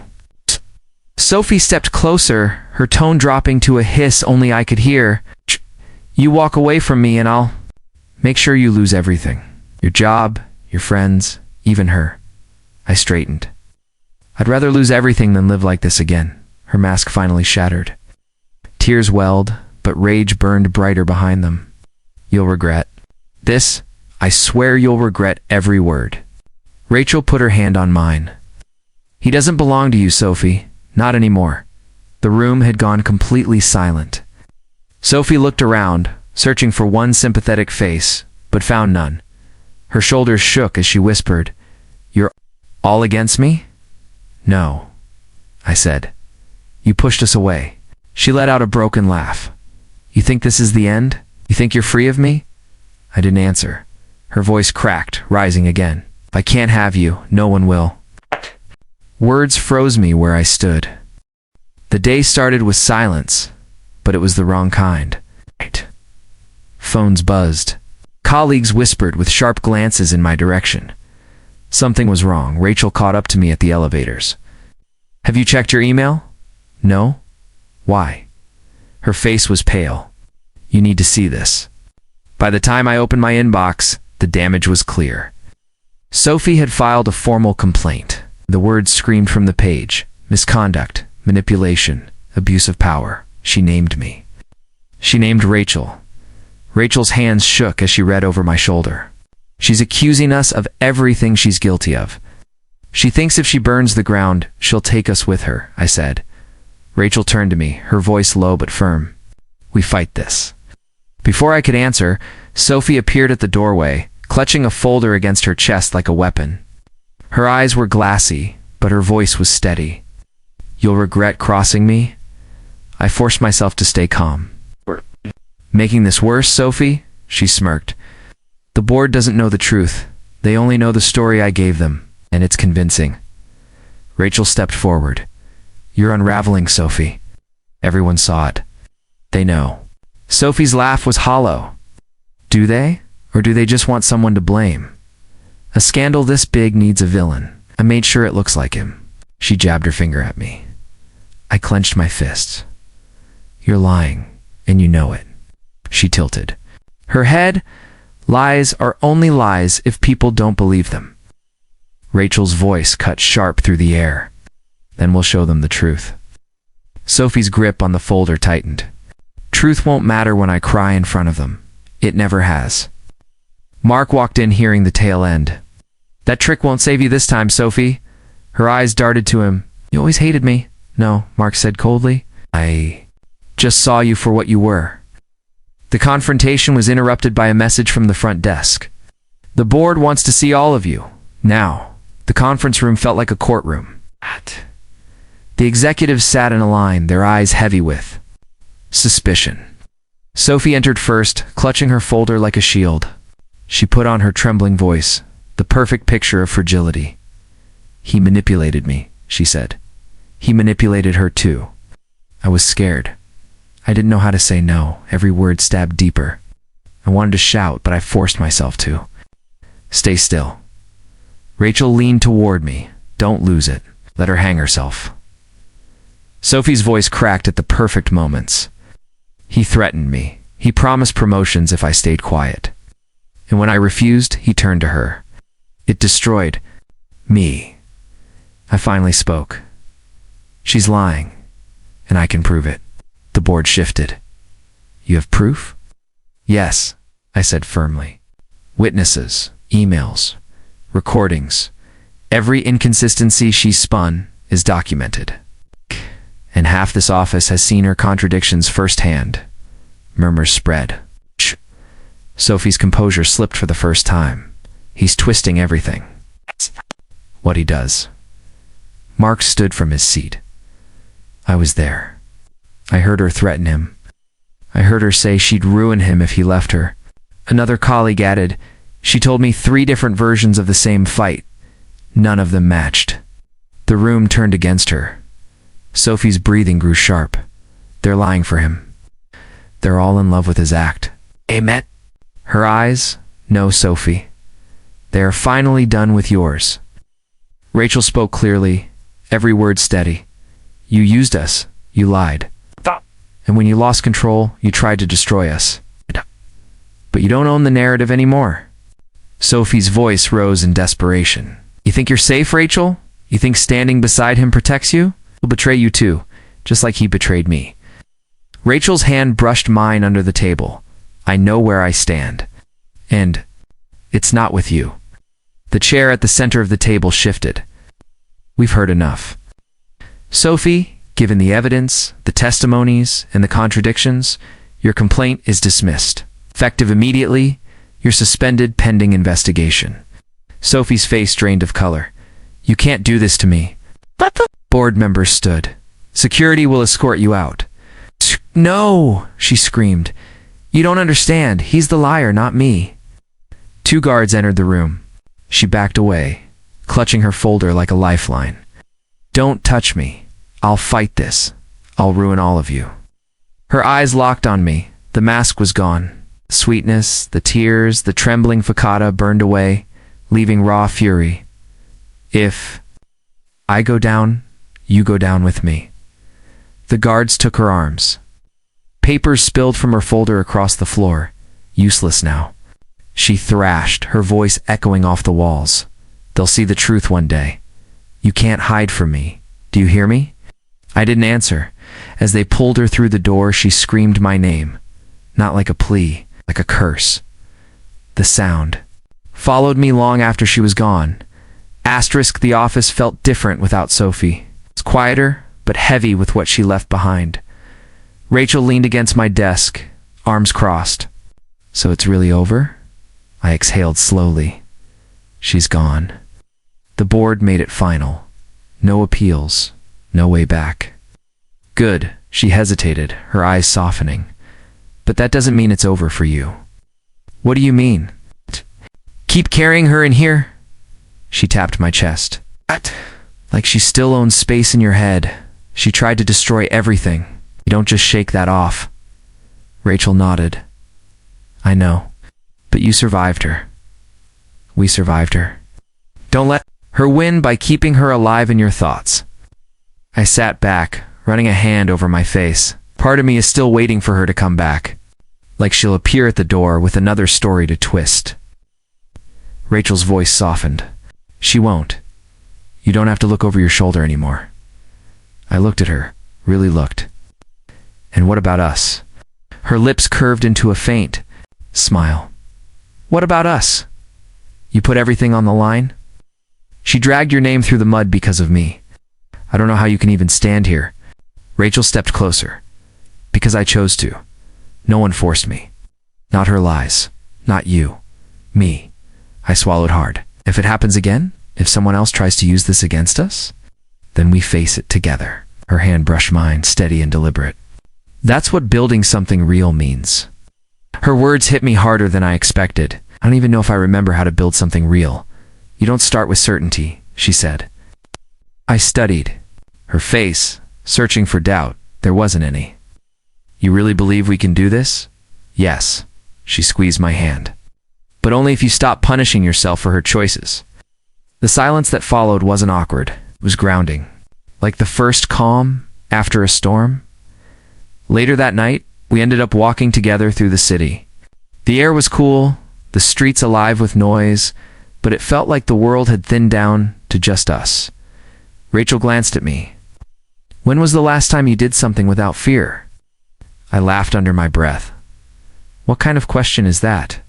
Sophie stepped closer, her tone dropping to a hiss only I could hear. You walk away from me and I'll make sure you lose everything. Your job, your friends, even her. I straightened. I'd rather lose everything than live like this again. Her mask finally shattered. Tears welled, but rage burned brighter behind them. You'll regret this. I swear you'll regret every word. Rachel put her hand on mine. He doesn't belong to you, Sophie. Not anymore. The room had gone completely silent. Sophie looked around, searching for one sympathetic face, but found none. Her shoulders shook as she whispered, You're all against me? No, I said. You pushed us away. She let out a broken laugh. You think this is the end? You think you're free of me? I didn't answer. Her voice cracked, rising again. If I can't have you, no one will. Words froze me where I stood. The day started with silence, but it was the wrong kind. Phones buzzed. Colleagues whispered with sharp glances in my direction. Something was wrong. Rachel caught up to me at the elevators. Have you checked your email? No? Why? Her face was pale. You need to see this. By the time I opened my inbox, the damage was clear. Sophie had filed a formal complaint. The words screamed from the page. Misconduct, manipulation, abuse of power. She named me. She named Rachel. Rachel's hands shook as she read over my shoulder. She's accusing us of everything she's guilty of. She thinks if she burns the ground, she'll take us with her, I said. Rachel turned to me, her voice low but firm. We fight this. Before I could answer, Sophie appeared at the doorway, clutching a folder against her chest like a weapon. Her eyes were glassy, but her voice was steady. You'll regret crossing me? I forced myself to stay calm. Making this worse, Sophie? She smirked. The board doesn't know the truth. They only know the story I gave them, and it's convincing. Rachel stepped forward. You're unraveling, Sophie. Everyone saw it. They know. Sophie's laugh was hollow. Do they? Or do they just want someone to blame? A scandal this big needs a villain. I made sure it looks like him. She jabbed her finger at me. I clenched my fists. You're lying, and you know it. She tilted. Her head, lies are only lies if people don't believe them. Rachel's voice cut sharp through the air. Then we'll show them the truth. Sophie's grip on the folder tightened. Truth won't matter when I cry in front of them. It never has. Mark walked in hearing the tail end. That trick won't save you this time, Sophie. Her eyes darted to him. You always hated me. No, Mark said coldly. I just saw you for what you were. The confrontation was interrupted by a message from the front desk. The board wants to see all of you. Now. The conference room felt like a courtroom. The executives sat in a line, their eyes heavy with suspicion. Sophie entered first, clutching her folder like a shield. She put on her trembling voice, the perfect picture of fragility. He manipulated me, she said. He manipulated her too. I was scared. I didn't know how to say no. Every word stabbed deeper. I wanted to shout, but I forced myself to. Stay still. Rachel leaned toward me. Don't lose it. Let her hang herself. Sophie's voice cracked at the perfect moments. He threatened me. He promised promotions if I stayed quiet. And when I refused, he turned to her. It destroyed me. I finally spoke. She's lying, and I can prove it. The board shifted. You have proof? Yes, I said firmly. Witnesses, emails, recordings. Every inconsistency she spun is documented. And half this office has seen her contradictions firsthand. Murmurs spread. Shh. Sophie's composure slipped for the first time. He's twisting everything. What he does. Mark stood from his seat. I was there. I heard her threaten him. I heard her say she'd ruin him if he left her. Another colleague added, she told me 3 different versions of the same fight. None of them matched. The room turned against her. Sophie's breathing grew sharp. They're lying for him. They're all in love with his act. Amen. Her eyes, no, Sophie. They are finally done with yours. Rachel spoke clearly, every word steady. You used us. You lied. And when you lost control, you tried to destroy us. But you don't own the narrative anymore. Sophie's voice rose in desperation. You think you're safe, Rachel? You think standing beside him protects you? He'll betray you too, just like he betrayed me. Rachel's hand brushed mine under the table. I know where I stand. And it's not with you. The chair at the center of the table shifted. We've heard enough. Sophie, given the evidence, the testimonies, and the contradictions, your complaint is dismissed. Effective immediately, you're suspended pending investigation. Sophie's face drained of color. You can't do this to me. But the board members stood. Security will escort you out. No, she screamed. You don't understand. He's the liar, not me. 2 guards entered the room. She backed away, clutching her folder like a lifeline. Don't touch me. I'll fight this. I'll ruin all of you. Her eyes locked on me. The mask was gone. The sweetness, the tears, the trembling facade burned away, leaving raw fury. If I go down, you go down with me. The guards took her arms. Papers spilled from her folder across the floor. Useless now. She thrashed, her voice echoing off the walls. They'll see the truth one day. You can't hide from me. Do you hear me? I didn't answer. As they pulled her through the door, she screamed my name. Not like a plea, like a curse. The sound followed me long after she was gone. The office felt different without Sophie. It's quieter, but heavy with what she left behind. Rachel leaned against my desk, arms crossed. So it's really over? I exhaled slowly. She's gone. The board made it final. No appeals, no way back. Good, she hesitated, her eyes softening. But that doesn't mean it's over for you. What do you mean? Keep carrying her in here? She tapped my chest. Like she still owns space in your head. She tried to destroy everything. You don't just shake that off. Rachel nodded. I know. But you survived her. We survived her. Don't let her win by keeping her alive in your thoughts. I sat back, running a hand over my face. Part of me is still waiting for her to come back. Like she'll appear at the door with another story to twist. Rachel's voice softened. She won't. You don't have to look over your shoulder anymore. I looked at her, really looked. And what about us? Her lips curved into a faint smile. What about us? You put everything on the line? She dragged your name through the mud because of me. I don't know how you can even stand here. Rachel stepped closer. Because I chose to. No one forced me. Not her lies. Not you. Me. I swallowed hard. If it happens again, if someone else tries to use this against us, then we face it together. Her hand brushed mine, steady and deliberate. That's what building something real means. Her words hit me harder than I expected. I don't even know if I remember how to build something real. You don't start with certainty, she said. I studied. Her face, searching for doubt. There wasn't any. You really believe we can do this? Yes. She squeezed my hand. but only if you stop punishing yourself for her choices. The silence that followed wasn't awkward. It was grounding, like the first calm after a storm. Later that night, we ended up walking together through the city. The air was cool, the streets alive with noise, but it felt like the world had thinned down to just us. Rachel glanced at me. "When was the last time you did something without fear?" I laughed under my breath. "What kind of question is that?"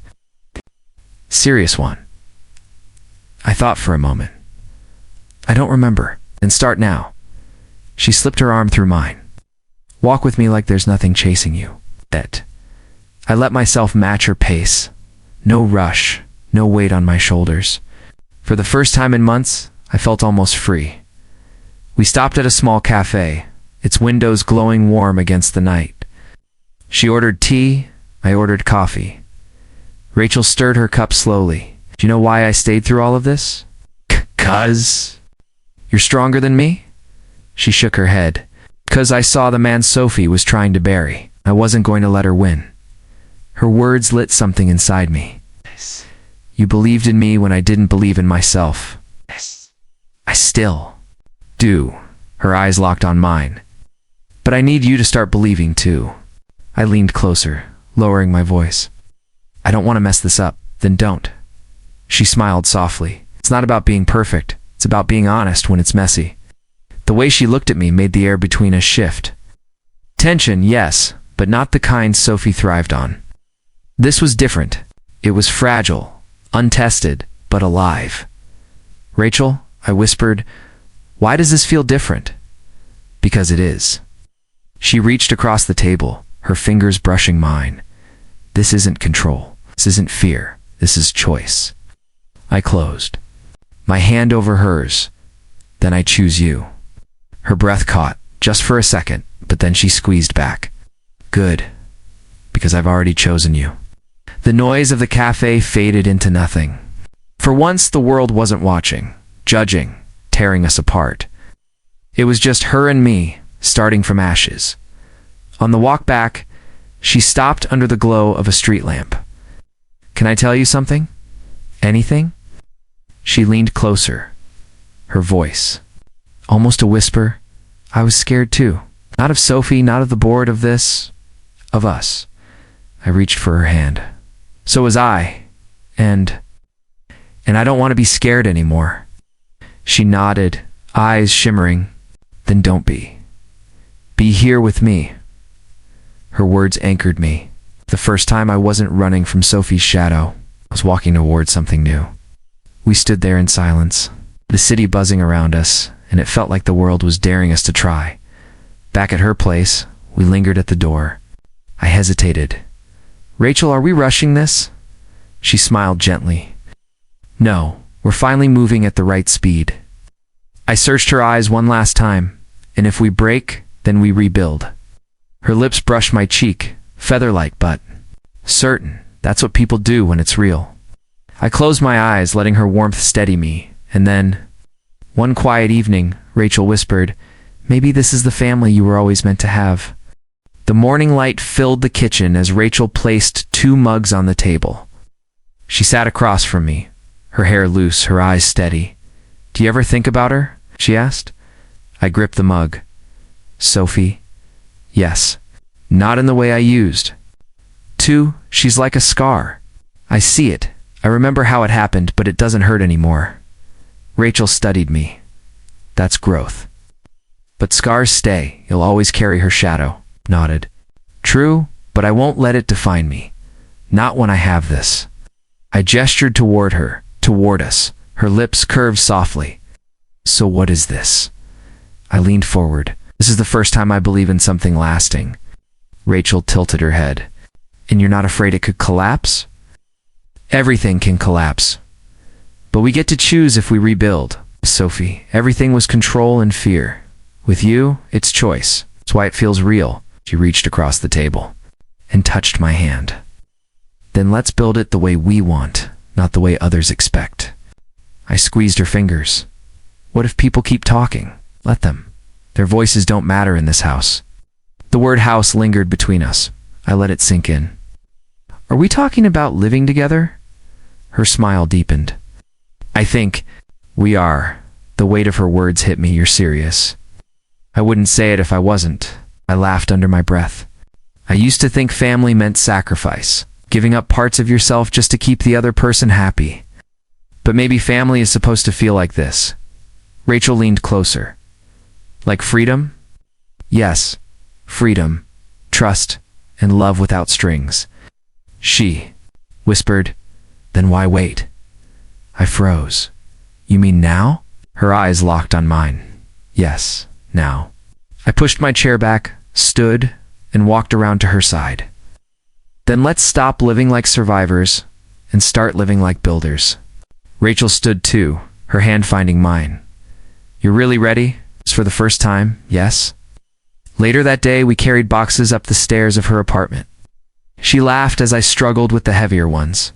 "Serious one." I thought for a moment. "I don't remember. Then start now." She slipped her arm through mine. "Walk with me like there's nothing chasing you." I let myself match her pace. No rush, no weight on my shoulders. For the first time in months, I felt almost free. We stopped at a small cafe, its windows glowing warm against the night. She ordered tea, I ordered coffee. Rachel stirred her cup slowly. "Do you know why I stayed through all of this?" "'Cause you're stronger than me?" She shook her head. "'Cause I saw the man Sophie was trying to bury. I wasn't going to let her win." Her words lit something inside me. "You believed in me when I didn't believe in myself." "I still do." Her eyes locked on mine. "But I need you to start believing too." I leaned closer, lowering my voice. "I don't want to mess this up." "Then don't." She smiled softly. "It's not about being perfect. It's about being honest when it's messy." The way she looked at me made the air between us shift. Tension, yes, but not the kind Sophie thrived on. This was different. It was fragile, untested, but alive. "Rachel," I whispered, "why does this feel different?" "Because it is." She reached across the table, her fingers brushing mine. "This isn't control. This isn't fear. This is choice." I closed, my hand over hers. "Then I choose you." Her breath caught, just for a second, but then she squeezed back. "Good, because I've already chosen you." The noise of the cafe faded into nothing. For once, the world wasn't watching, judging, tearing us apart. It was just her and me, starting from ashes. On the walk back, she stopped under the glow of a street lamp. "Can I tell you something? Anything?" She leaned closer, her voice almost a whisper. I was scared too. Not of Sophie, not of the board, of this, of us. I reached for her hand. "So was I. And I don't want to be scared anymore." She nodded, eyes shimmering. "Then don't be. Be here with me." Her words anchored me. The first time I wasn't running from Sophie's shadow. I was walking towards something new. We stood there in silence, the city buzzing around us, and it felt like the world was daring us to try. Back at her place, we lingered at the door. I hesitated. "Rachel, are we rushing this?" She smiled gently. "No, we're finally moving at the right speed." I searched her eyes one last time. "And if we break, then we rebuild." Her lips brushed my cheek, feather-like but certain. That's what people do when it's real. I closed my eyes, letting her warmth steady me, and then, one quiet evening, Rachel whispered, "Maybe this is the family you were always meant to have." The morning light filled the kitchen as Rachel placed 2 mugs on the table. She sat across from me, her hair loose, her eyes steady. "Do you ever think about her?" she asked. I gripped the mug. "Sophie?" "Yes. Not in the way I used." "2, she's like a scar. I see it. I remember how it happened, but it doesn't hurt anymore." Rachel studied me. "That's growth." "But scars stay. You'll always carry her shadow." Nodded. "True, but I won't let it define me. Not when I have this." I gestured toward her, toward us. Her lips curved softly. "So what is this?" I leaned forward. "This is the first time I believe in something lasting." Rachel tilted her head. "And you're not afraid it could collapse?" "Everything can collapse. But we get to choose if we rebuild." "Sophie, everything was control and fear. With you, it's choice. That's why it feels real." She reached across the table and touched my hand. "Then let's build it the way we want, not the way others expect." I squeezed her fingers. "What if people keep talking? Let them. Their voices don't matter in this house." The word house lingered between us. I let it sink in. "Are we talking about living together?" Her smile deepened. I think we are. The weight of her words hit me. You're serious. I wouldn't say it if I wasn't. I laughed under my breath. I used to think family meant sacrifice, giving up parts of yourself just to keep the other person happy. But maybe family is supposed to feel like this. Rachel leaned closer. Like freedom? Yes, freedom, trust, and love without strings. She whispered, then why wait? I froze. You mean now? Her eyes locked on mine. Yes, now. I pushed my chair back, stood, and walked around to her side. Then let's stop living like survivors and start living like builders. Rachel stood too, her hand finding mine. You're really ready? It's for the first time, yes? Later that day, we carried boxes up the stairs of her apartment. She laughed as I struggled with the heavier ones.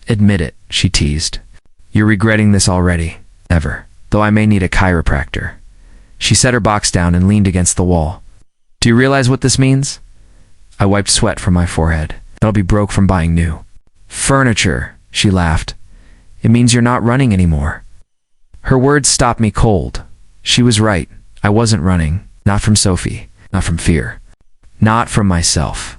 Admit it, she teased. You're regretting this already, ever, though I may need a chiropractor. She set her box down and leaned against the wall. Do you realize what this means? I wiped sweat from my forehead. I'll be broke from buying new furniture, she laughed. It means you're not running anymore. Her words stopped me cold. She was right. I wasn't running. Not from Sophie. Not from fear. Not from myself.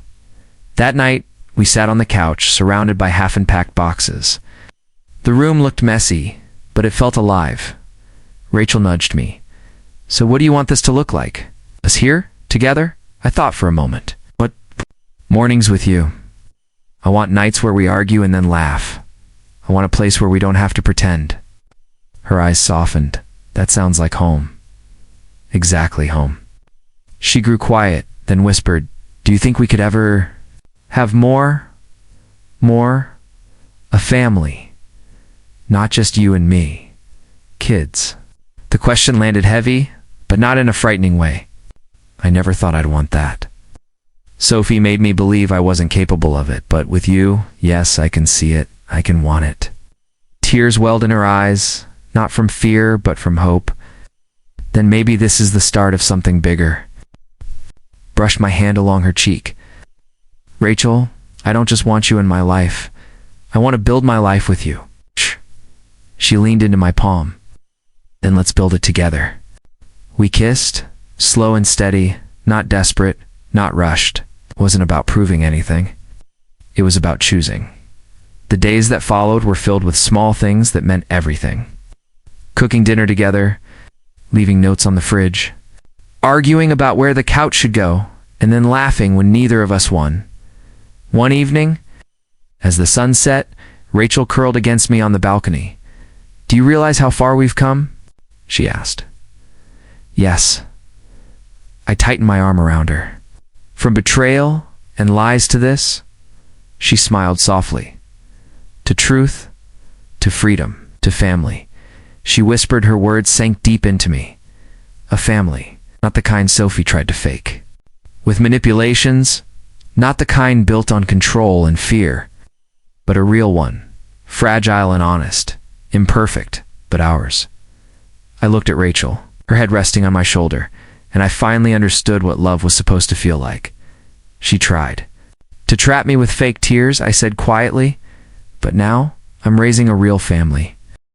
That night, we sat on the couch, surrounded by half-unpacked boxes. The room looked messy, but it felt alive. Rachel nudged me. So what do you want this to look like? Us here? Together? I thought for a moment. What? Mornings with you. I want nights where we argue and then laugh. I want a place where we don't have to pretend. Her eyes softened. That sounds like home. Exactly home. She grew quiet, then whispered, do you think we could ever have more? More? A family. Not just you and me. Kids. The question landed heavy, but not in a frightening way. I never thought I'd want that. Sophie made me believe I wasn't capable of it, but with you, yes, I can see it. I can want it. Tears welled in her eyes, not from fear, but from hope. Then maybe this is the start of something bigger. Brushed my hand along her cheek. Rachel, I don't just want you in my life. I want to build my life with you. Shh. She leaned into my palm. Then let's build it together. We kissed, slow and steady, not desperate, not rushed. It wasn't about proving anything. It was about choosing. The days that followed were filled with small things that meant everything. Cooking dinner together, leaving notes on the fridge, arguing about where the couch should go, and then laughing when neither of us won. One evening, as the sun set, Rachel curled against me on the balcony. Do you realize how far we've come? She asked. Yes. I tightened my arm around her. From betrayal and lies to this, she smiled softly. To truth, to freedom, to family. She whispered, her words sank deep into me. A family, not the kind Sophie tried to fake. With manipulations, not the kind built on control and fear, but a real one, fragile and honest, imperfect, but ours. I looked at Rachel, her head resting on my shoulder, and I finally understood what love was supposed to feel like. She tried to trap me with fake tears, I said quietly, but now I'm raising a real family.